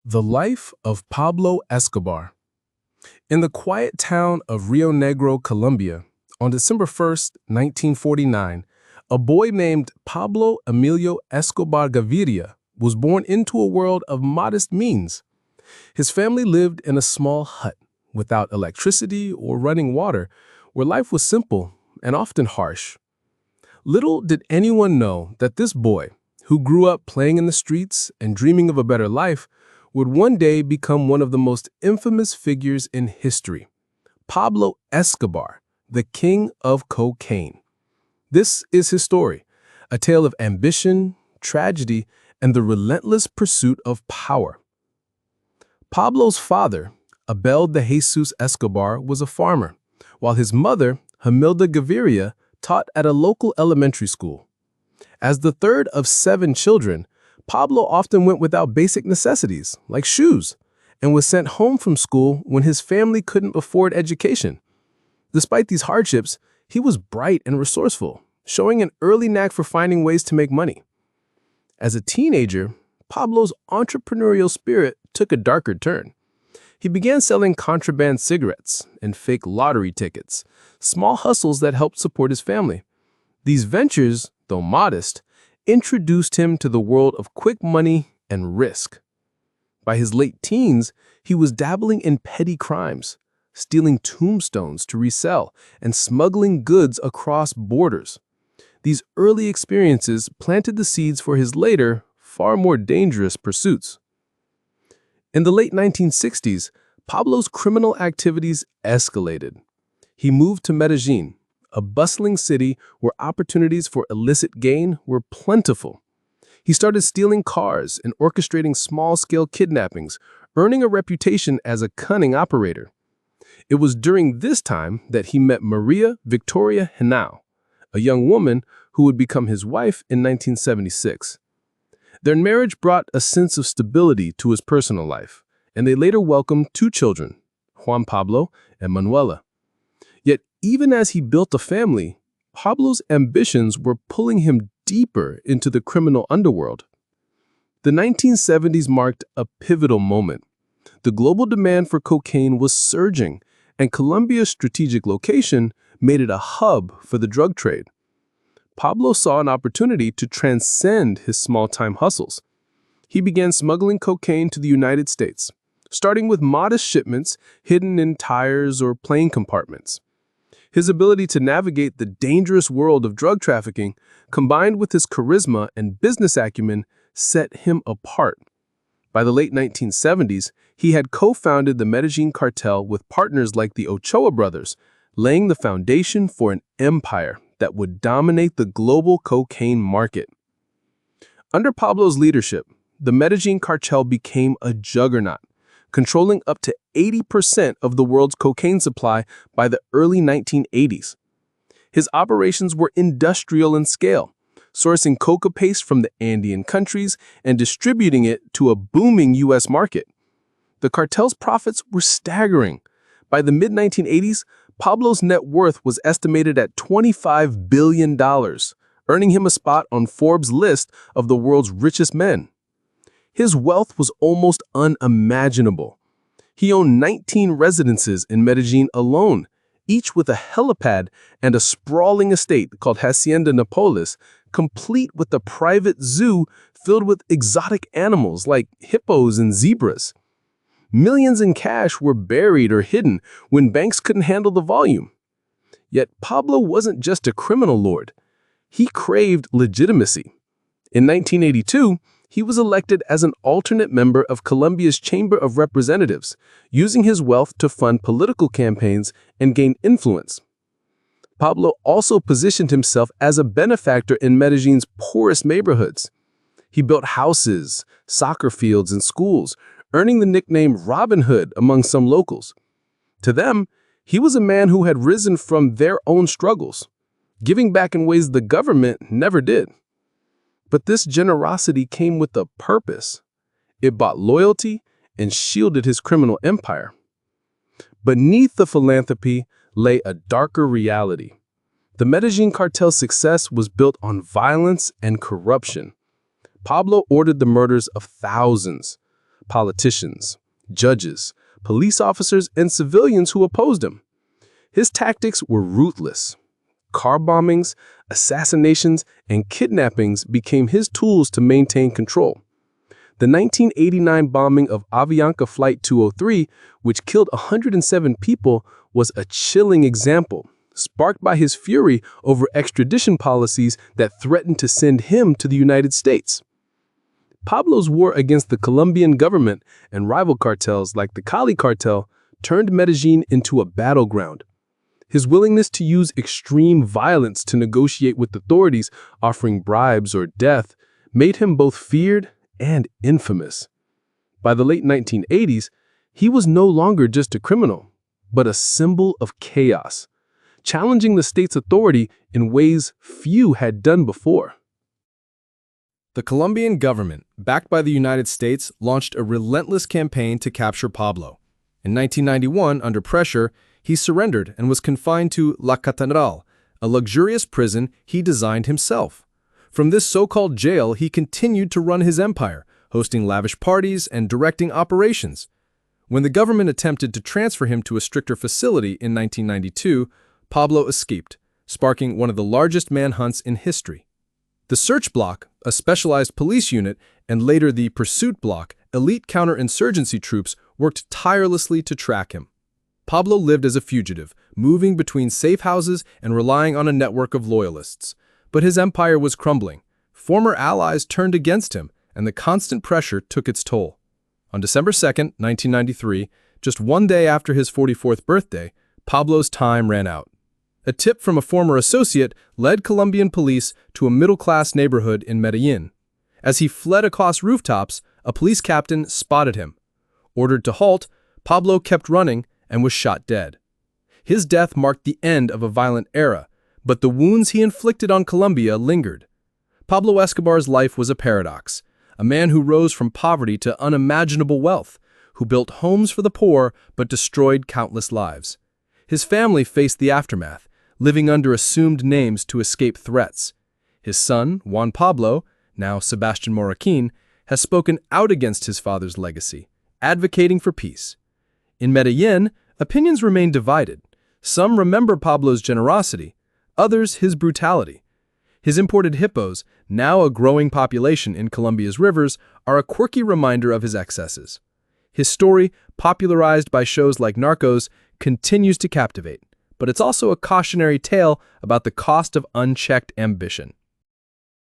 The life of Pablo Escobar. In the quiet town of Rio Negro, Colombia, on December 1st, 1949, a boy named Pablo Emilio Escobar Gaviria was born into a world of modest means. His family lived in a small hut without electricity or running water, where life was simple and often harsh. Little did anyone know that this boy, who grew up playing in the streets and dreaming of a better life, would one day become one of the most infamous figures in history, Pablo Escobar, the king of cocaine. This is his story, a tale of ambition, tragedy, and the relentless pursuit of power. Pablo's father, Abel de Jesus Escobar, was a farmer, while his mother, Hamilda Gaviria, taught at a local elementary school. As the third of 7 children, Pablo often went without basic necessities, like shoes, and was sent home from school when his family couldn't afford education. Despite these hardships, he was bright and resourceful, showing an early knack for finding ways to make money. As a teenager, Pablo's entrepreneurial spirit took a darker turn. He began selling contraband cigarettes and fake lottery tickets, small hustles that helped support his family. These ventures, though modest, introduced him to the world of quick money and risk. By his late teens, he was dabbling in petty crimes, stealing tombstones to resell, and smuggling goods across borders. These early experiences planted the seeds for his later, far more dangerous pursuits. In the late 1960s, Pablo's criminal activities escalated. He moved to Medellin, a bustling city where opportunities for illicit gain were plentiful. He started stealing cars and orchestrating small-scale kidnappings, earning a reputation as a cunning operator. It was during this time that he met Maria Victoria Henao, a young woman who would become his wife in 1976. Their marriage brought a sense of stability to his personal life, and they later welcomed 2 children, Juan Pablo and Manuela. Yet, even as he built a family, Pablo's ambitions were pulling him deeper into the criminal underworld. The 1970s marked a pivotal moment. The global demand for cocaine was surging, and Colombia's strategic location made it a hub for the drug trade. Pablo saw an opportunity to transcend his small-time hustles. He began smuggling cocaine to the United States, starting with modest shipments hidden in tires or plane compartments. His ability to navigate the dangerous world of drug trafficking, combined with his charisma and business acumen, set him apart. By the late 1970s, he had co-founded the Medellin cartel with partners like the Ochoa brothers, laying the foundation for an empire that would dominate the global cocaine market. Under Pablo's leadership, the Medellin cartel became a juggernaut, controlling up to 80% of the world's cocaine supply by the early 1980s. His operations were industrial in scale, sourcing coca paste from the Andean countries and distributing it to a booming U.S. market. The cartel's profits were staggering. By the mid-1980s, Pablo's net worth was estimated at $25 billion, earning him a spot on Forbes' list of the world's richest men. His wealth was almost unimaginable. He owned 19 residences in Medellin alone, each with a helipad and a sprawling estate called Hacienda Napoles, complete with a private zoo filled with exotic animals like hippos and zebras. Millions in cash were buried or hidden when banks couldn't handle the volume. Yet Pablo wasn't just a criminal lord. He craved legitimacy. In 1982, he was elected as an alternate member of Colombia's Chamber of Representatives, using his wealth to fund political campaigns and gain influence. Pablo also positioned himself as a benefactor in Medellin's poorest neighborhoods. He built houses, soccer fields, and schools, earning the nickname Robin Hood among some locals. To them, he was a man who had risen from their own struggles, giving back in ways the government never did. But this generosity came with a purpose. It bought loyalty and shielded his criminal empire. Beneath the philanthropy lay a darker reality. The Medellin cartel's success was built on violence and corruption. Pablo ordered the murders of thousands, politicians, judges, police officers, and civilians who opposed him. His tactics were ruthless. Car bombings, assassinations, and kidnappings became his tools to maintain control. The 1989 bombing of Avianca Flight 203, which killed 107 people, was a chilling example, sparked by his fury over extradition policies that threatened to send him to the United States. Pablo's war against the Colombian government and rival cartels like the Cali cartel turned Medellin into a battleground. His willingness to use extreme violence to negotiate with authorities, offering bribes or death, made him both feared and infamous. By the late 1980s, he was no longer just a criminal, but a symbol of chaos, challenging the state's authority in ways few had done before. The Colombian government, backed by the United States, launched a relentless campaign to capture Pablo. In 1991, under pressure, he surrendered and was confined to La Catedral, a luxurious prison he designed himself. From this so-called jail, he continued to run his empire, hosting lavish parties and directing operations. When the government attempted to transfer him to a stricter facility in 1992, Pablo escaped, sparking one of the largest manhunts in history. The Search Bloc, a specialized police unit, and later the Pursuit Bloc, elite counterinsurgency troops, worked tirelessly to track him. Pablo lived as a fugitive, moving between safe houses and relying on a network of loyalists. But his empire was crumbling. Former allies turned against him, and the constant pressure took its toll. On December 2, 1993, just one day after his 44th birthday, Pablo's time ran out. A tip from a former associate led Colombian police to a middle-class neighborhood in Medellin. As he fled across rooftops, a police captain spotted him. Ordered to halt, Pablo kept running and was shot dead. His death marked the end of a violent era, but the wounds he inflicted on Colombia lingered. Pablo Escobar's life was a paradox, a man who rose from poverty to unimaginable wealth, who built homes for the poor but destroyed countless lives. His family faced the aftermath, living under assumed names to escape threats. His son, Juan Pablo, now Sebastian Moraquin, has spoken out against his father's legacy, advocating for peace. In Medellin, opinions remain divided. Some remember Pablo's generosity, others his brutality. His imported hippos, now a growing population in Colombia's rivers, are a quirky reminder of his excesses. His story, popularized by shows like Narcos, continues to captivate, but it's also a cautionary tale about the cost of unchecked ambition.